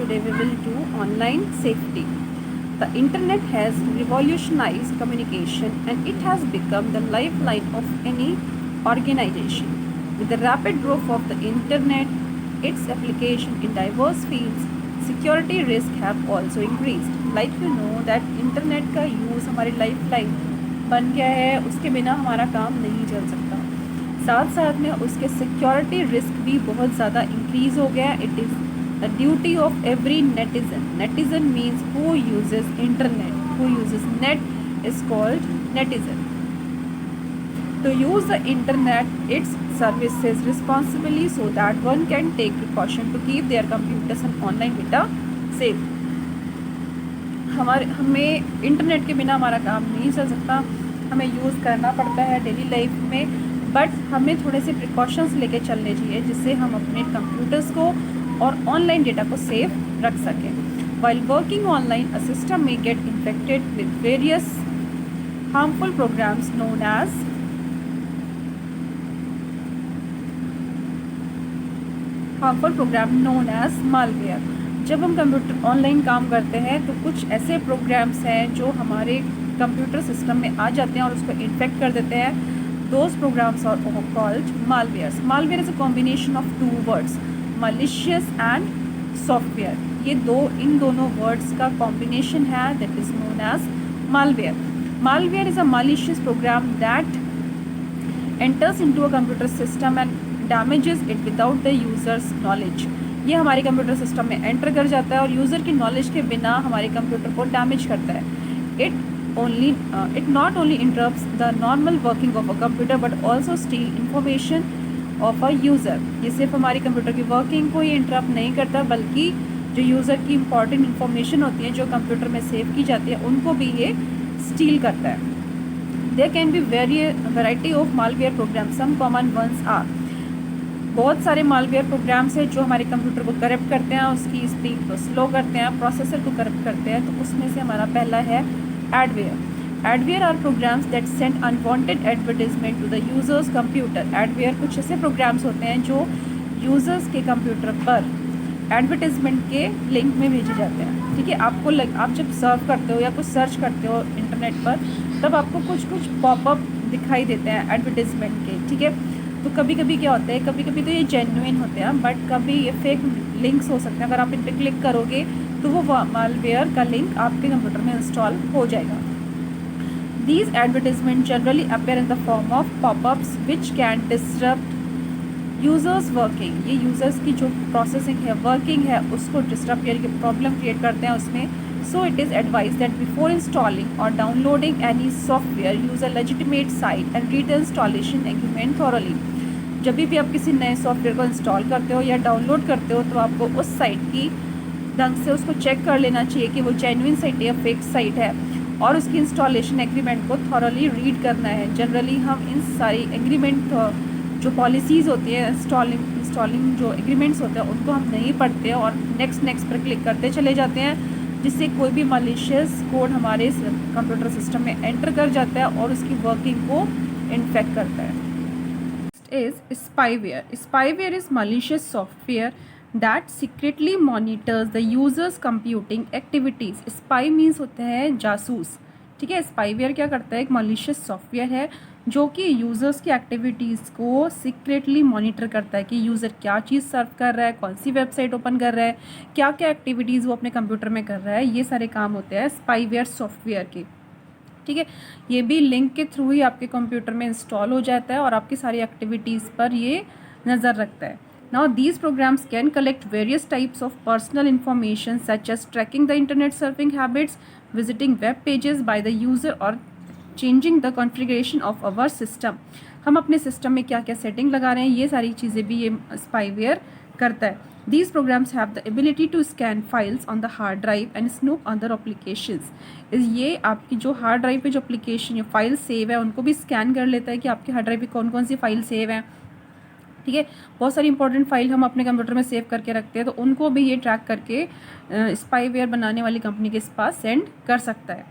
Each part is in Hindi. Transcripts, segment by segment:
today we will do online safety. The internet has revolutionized communication and it has become the lifeline of any organization. With the rapid growth of the internet, its application in diverse fields, security risks have also increased. Like you know that internet का यूज़ हमारी लाइफलाइन बन गया है, उसके बिना हमारा काम नहीं चल सकता. साथ साथ में उसके सिक्योरिटी रिस्क भी बहुत ज़्यादा इंक्रीज़ हो गया. It is the duty of every netizen. Netizen means who uses internet, who uses net is called netizen. To use the internet, its services responsibly so that one can take precaution to keep their computers and online data safe. हमें इंटरनेट के बिना हमारा काम नहीं चल सकता. हमें यूज़ करना पड़ता है डेली लाइफ में, बट हमें थोड़े से प्रिकॉशंस लेके चलने चाहिए जिससे हम अपने कंप्यूटर्स को और ऑनलाइन डेटा को सेफ रख सकें. While working online, a system may get infected with various harmful programs known as malware. जब हम कंप्यूटर ऑनलाइन काम करते हैं तो कुछ ऐसे प्रोग्राम्स हैं जो हमारे कंप्यूटर सिस्टम में आ जाते हैं और उसको इन्फेक्ट कर देते हैं. Those programs are called malwares. Malware is a combination of two words, malicious and software. ये इन दोनों words का combination है, that is known as malware. Malware is a malicious program that enters into a computer system and damages it without the user's knowledge. ये हमारे कंप्यूटर सिस्टम में एंटर कर जाता है और यूज़र की नॉलेज के बिना हमारे कंप्यूटर को डैमेज करता है. It not only interrupts the normal working of a computer but also steal information of a user. ये सिर्फ हमारे कंप्यूटर की वर्किंग को ही इंटरप्ट नहीं करता बल्कि जो यूज़र की इंपॉर्टेंट इन्फॉर्मेशन होती है जो कंप्यूटर में सेव की जाती है उनको भी ये स्टील करता है. There can be variety of malware programs. Some common ones are, बहुत सारे मालवेयर प्रोग्राम्स हैं जो हमारे कंप्यूटर को करप्ट करते हैं, उसकी स्पीड को स्लो करते हैं, प्रोसेसर को करप्ट करते हैं. तो उसमें से हमारा पहला है adware. Adware are programs that send unwanted advertisement to the users computer. Adware कुछ ऐसे प्रोग्राम्स होते हैं जो यूज़र्स के कंप्यूटर पर एडवर्टीजमेंट के लिंक में भेजे जाते हैं. ठीक है, आप जब सर्व करते हो या कुछ सर्च करते हो इंटरनेट पर तब आपको कुछ पॉपअप दिखाई देते हैं एडवर्टीजमेंट के. ठीक है, तो कभी कभी क्या होता है, कभी कभी तो ये जेन्युइन होते हैं बट कभी ये फेक लिंक्स हो सकते हैं. अगर आप इन पर क्लिक करोगे तो वो मालवेयर का लिंक आपके कंप्यूटर में इंस्टॉल हो जाएगा. These advertisements generally appear in the form of pop-ups which can disrupt users working. ये users की जो processing है, working है, उसको disrupt यानी कि problem create करते हैं उसमें. So it is advised that before installing or downloading any software, use a legitimate site and read the installation agreement thoroughly. जब भी आप किसी नए सॉफ्टवेयर को इंस्टॉल करते हो या डाउनलोड करते हो तो आपको उस साइट की ढंग से उसको चेक कर लेना चाहिए कि वो जेन्युइन साइट है या फेक साइट है और उसकी इंस्टॉलेशन एग्रीमेंट को थॉरली रीड करना है. जनरली हम इन सारी एग्रीमेंट जो पॉलिसीज़ होती है, इंस्टॉलिंग जो एग्रीमेंट्स होते हैं उनको हम नहीं पढ़ते और नेक्स्ट पर क्लिक करते चले जाते हैं जिससे कोई भी मलिशियस कोड हमारे कंप्यूटर सिस्टम में एंटर कर जाता है और उसकी वर्किंग को इन्फेक्ट करता है. Is spyware. Spyware is malicious software that secretly monitors the user's computing activities. Spy means होता है जासूस. ठीक है, spyware क्या करता है, एक malicious सॉफ्टवेयर है जो कि यूज़र्स की एक्टिविटीज़ को सीक्रेटली मॉनिटर करता है कि यूज़र क्या चीज़ सर्व कर रहा है, कौन सी वेबसाइट ओपन कर रहा है, क्या क्या एक्टिविटीज़ वो अपने कंप्यूटर में कर रहा है. ये सारे काम होते हैं स्पाईवेयर सॉफ्टवेयर के. ठीक है, ये भी लिंक के थ्रू ही आपके कंप्यूटर में इंस्टॉल हो जाता है और आपकी सारी एक्टिविटीज़ पर ये नज़र रखता है. Now these programs can collect various types of personal information such as tracking the internet surfing habits, visiting web pages by the user और changing the configuration of our system. हम अपने सिस्टम में क्या क्या सेटिंग लगा रहे हैं ये सारी चीज़ें भी ये स्पाईवेयर करता है. These programs have the ability to scan files on the hard drive and snoop other applications. ये आपकी जो हार्ड ड्राइव पे जो एप्लीकेशन या फाइल सेव है उनको भी स्कैन कर लेता है कि आपकी हार्ड ड्राइव पे कौन कौन सी फाइल सेव है. ठीक है, बहुत सारी इंपॉर्टेंट फाइल हम अपने कंप्यूटर में सेव करके रखते हैं तो उनको भी ये ट्रैक करके स्पाईवेयर बनाने वाली कंपनी के पास सेंड कर सकता है.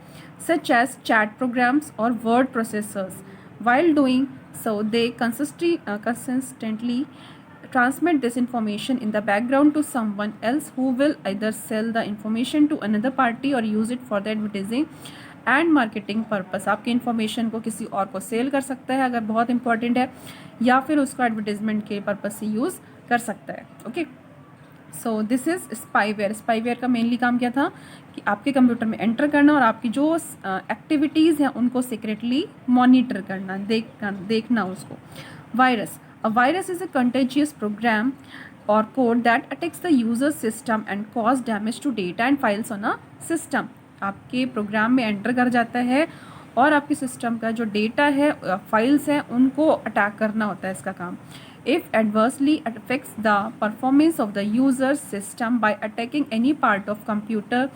सच एज चैट प्रोग्राम्स और word processors. While doing so, they consistently transmit this information in the background to someone else who will either sell the information to another party or use it for the advertising and marketing purpose. आपकी इन्फॉर्मेशन को किसी और को सेल कर सकता है अगर बहुत इंपॉर्टेंट है, या फिर उसको एडवर्टीजमेंट के पर्पस से यूज़ कर सकता है। Okay, so this is spyware. Spyware का मेनली काम क्या था कि आपके कंप्यूटर में एंटर करना और आपकी जो एक्टिविटीज़ हैं उनको सीक्रेटली मॉनिटर करना, देखना उसको। Virus, a virus is a contagious program or code that attacks the user's system and cause damage to data and files on a system। आपके प्रोग्राम में एंटर कर जाता है और आपके सिस्टम का जो डेटा है, फाइल्स हैं, उनको अटैक करना होता है इसका काम। If adversely affects the performance of the user system by attacking any part of computer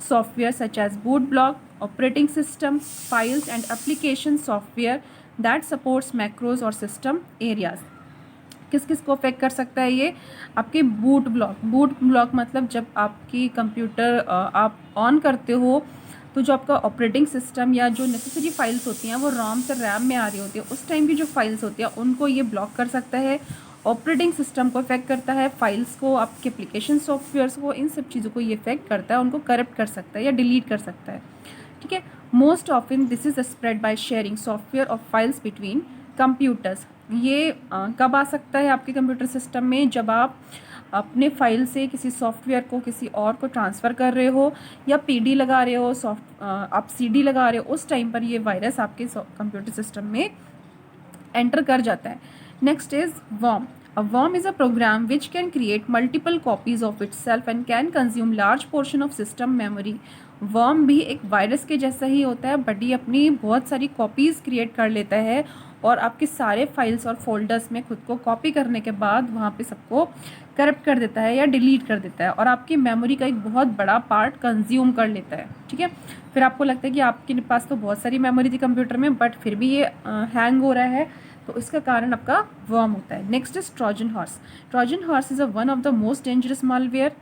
software such as boot block, operating system, files and application software that supports macros और सिस्टम एरियाज। किस किस को अफेक्ट कर सकता है ये? आपके बूट ब्लॉक मतलब जब आपकी कंप्यूटर आप ऑन करते हो तो जो आपका ऑपरेटिंग सिस्टम या जो नेसेसरी फाइल्स होती हैं वो रोम से रैम में आ रही होती है, उस टाइम की जो फाइल्स होती हैं उनको ये ब्लॉक कर सकता है। ऑपरेटिंग सिस्टम को इफेक्ट करता है, फाइल्स को, आपके एप्लीकेशन सॉफ्टवेयर्स को, इन सब चीज़ों को ये इफेक्ट करता है, उनको करप्ट कर सकता है या डिलीट कर सकता है। ठीक है, most often this is spread by sharing software और फाइल्स बिटवीन कंप्यूटर्स। ये कब आ सकता है आपके कंप्यूटर सिस्टम में? जब आप अपने फाइल से किसी सॉफ्टवेयर को किसी और को ट्रांसफ़र कर रहे हो या पीडी लगा रहे हो, आप सीडी लगा रहे हो, उस टाइम पर ये वायरस आपके कंप्यूटर सिस्टम में एंटर कर जाता है। Next is worm. A worm is a program which can create multiple copies of itself and can consume large portion of system memory। Worm भी एक वायरस के जैसा ही होता है, बट ये अपनी बहुत सारी कॉपीज़ क्रिएट कर लेता है और आपके सारे फाइल्स और फोल्डर्स में खुद को कॉपी करने के बाद वहाँ पे सबको करप्ट कर देता है या डिलीट कर देता है और आपकी मेमोरी का एक बहुत बड़ा पार्ट कंज्यूम कर लेता है। ठीक है, फिर आपको लगता है कि आपके पास तो बहुत सारी मेमोरी थी कंप्यूटर में, बट फिर भी ये हैंग हो रहा है, तो इसका कारण आपका वर्म होता है। Next is Trojan horse. Trojan horse is one of the most dangerous malware.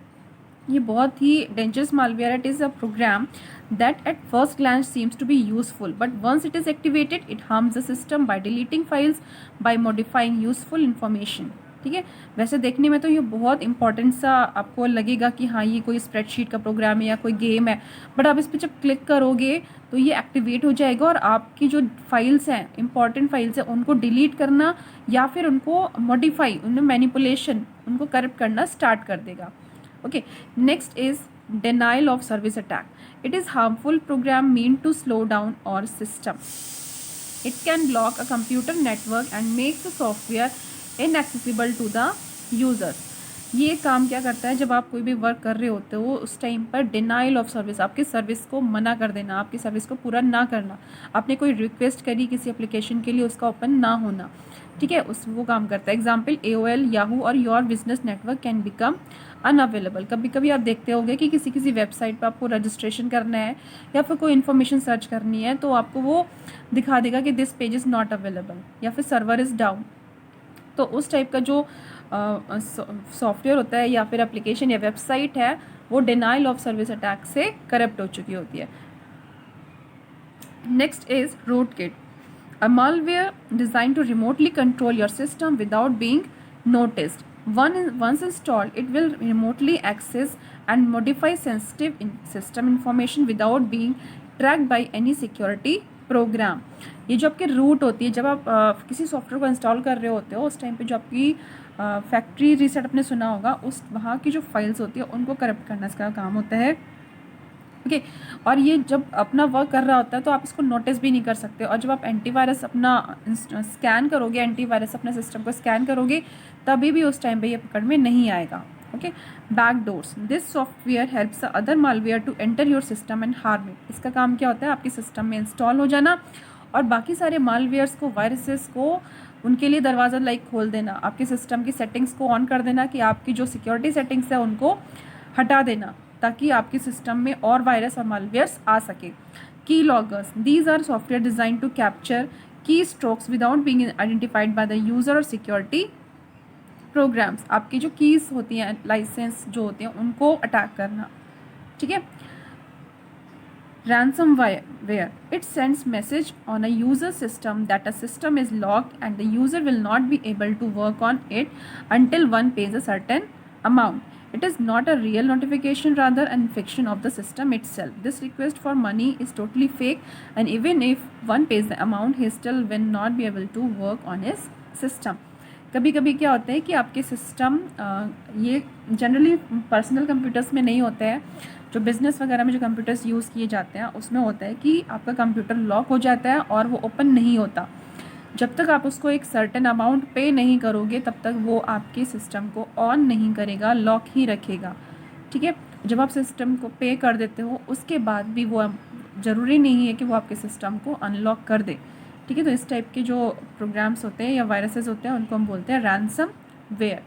ये बहुत ही dangerous malware. It is a program that at first glance seems to be useful but once it is activated it harms the system by deleting files, by modifying useful information. ठीक है, वैसे देखने में तो ये बहुत इंपॉर्टेंट सा आपको लगेगा कि हाँ ये कोई स्प्रेडशीट का प्रोग्राम है या कोई गेम है, बट आप इस पर जब क्लिक करोगे तो ये एक्टिवेट हो जाएगा और आपकी जो फाइल्स हैं, इंपॉर्टेंट फाइल्स हैं, उनको डिलीट करना या फिर उनको मॉडिफाई, उनमें मैनिपुलेशन, उनको करप्ट करना स्टार्ट कर देगा। Okay, next is denial of service attack. It is harmful program mean to slow down our system. It can block a computer network and makes the software inaccessible to the users. ये काम क्या करता है? जब आप कोई भी वर्क कर रहे होते हो उस टाइम पर डिनाइल ऑफ सर्विस, आपकी सर्विस को मना कर देना, आपकी सर्विस को पूरा ना करना, आपने कोई रिक्वेस्ट करी किसी एप्लीकेशन के लिए, उसका ओपन ना होना। ठीक है, उस वो काम करता है। एग्जाम्पल AOL, याहू और your business network can become unavailable. कभी कभी आप देखते होंगे कि किसी वेबसाइट पर आपको रजिस्ट्रेशन करना है या फिर कोई इन्फॉर्मेशन सर्च करनी है तो आपको वो दिखा देगा कि this page is not available या फिर सर्वर इज़ डाउन। तो उस टाइप का जो सॉफ्टवेयर होता है या फिर एप्लीकेशन या वेबसाइट है वो डिनाइल ऑफ सर्विस अटैक से करप्ट हो चुकी होती है। Next is rootkit, a malware design to remotely control your system without being noticed. Once installed, it will remotely access and modify sensitive system information without being tracked by any security program. ये जो आपकी रूट होती है, जब आप किसी सॉफ्टवेयर को इंस्टॉल कर रहे होते हो उस टाइम पे जो आपकी फैक्ट्री रीसेट आपने सुना होगा, उस वहाँ की जो फाइल्स होती है उनको करप्ट करना इसका काम होता है। ओके, और ये जब अपना वर्क कर रहा होता है तो आप इसको नोटिस भी नहीं कर सकते, और जब आप एंटीवायरस अपना स्कैन करोगे, एंटीवायरस अपने सिस्टम को स्कैन करोगे, तभी भी उस टाइम पे ये पकड़ में नहीं आएगा। Okay, backdoors, this software helps other malware to enter your system and harm it. इसका काम क्या होता है? आपके सिस्टम में इंस्टॉल हो जाना और बाकी सारे मालवेयर्स को, वायरसेस को, उनके लिए दरवाज़ा लाइक खोल देना, आपके सिस्टम की सेटिंग्स को ऑन कर देना कि आपकी जो सिक्योरिटी सेटिंग्स है उनको हटा देना ताकि आपके सिस्टम में और वायरस और मालवेयर्स आ सके। Key loggers, these are software design to capture key strokes without being identified by the user और सिक्योरिटी प्रोग्राम्स। आपकी जो कीज़ होती हैं, लाइसेंस जो होती हैं, उनको अटैक करना। ठीक है, ransomware, it sends message on a user system that a system is locked and the user will not be able to work on it until one pays a certain amount. It is not a real notification, rather an infection of the system itself. This request for money is totally fake, and even if one pays the amount, he still will not be able to work on his system. कभी कभी क्या होता है कि आपके सिस्टम, ये जनरली पर्सनल कंप्यूटर्स में नहीं होते हैं, जो बिज़नेस वगैरह में जो कंप्यूटर्स यूज़ किए जाते हैं उसमें होता है कि आपका कंप्यूटर लॉक हो जाता है और वो ओपन नहीं होता। जब तक आप उसको एक सर्टेन अमाउंट पे नहीं करोगे तब तक वो आपके सिस्टम को ऑन नहीं करेगा, लॉक ही रखेगा। ठीक है, जब आप सिस्टम को पे कर देते हो उसके बाद भी वो ज़रूरी नहीं है कि वो आपके सिस्टम को अनलॉक कर दे। ठीक है, तो इस टाइप के जो प्रोग्राम्स होते हैं या वायरसेस होते हैं उनको हम बोलते हैं रैंसम वेयर।